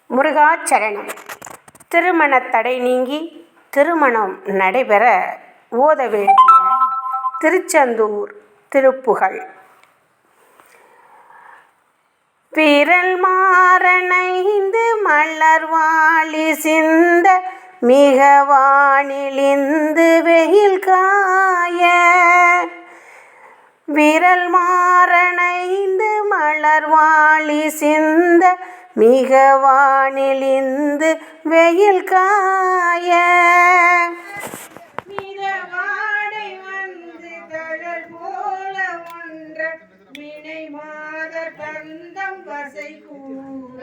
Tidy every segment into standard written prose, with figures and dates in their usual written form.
முருகாச்சரணம். திருமணத் தடை நீங்கி திருமணம் நடைபெற ஓத வேண்டிய திருச்செந்தூர் திருப்புகழ். விரல் மாறனைந்து மலர்வாழி சிந்த மிக வானிலிந்து வெயில் காய. விரல் மாறனைந்து மலர்வாழி சிந்த மிக வானிலிந்து வெயில் காய. மிதவாடை வந்து தழல் போல ஒன்ற வினை மாதர் பந்தம் வசை கூற.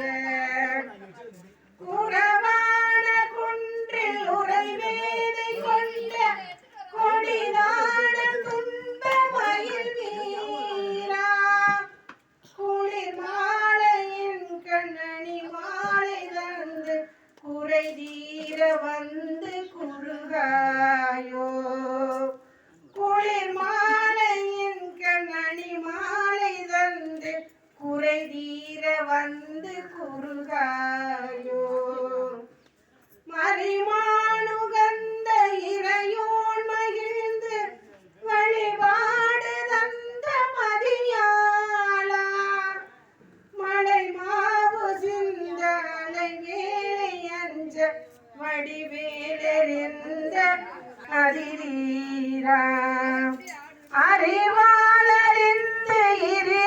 குறவான குன்றில் உறைவேதை கொண்ட கொடிதான துன்ப மயில் வீரா. குளிர் மாலையின் கண்ணணி மாலை தந்து குறை தீர வந்து குறுகாயோ. குளிர் மாலையின் கண்ணணி மாலை தந்து குறை தீர வந்து குறுகாயோ. மறிமானுகந்த இறையோன் மகிழ்ந்து வழிபாடு தந்த மதியாளா. மழை மாவு சிந்த அலை வேலை அஞ்ச வடிவேலெறிந்த அதிரீரா. அறிவாளறிந்து இரு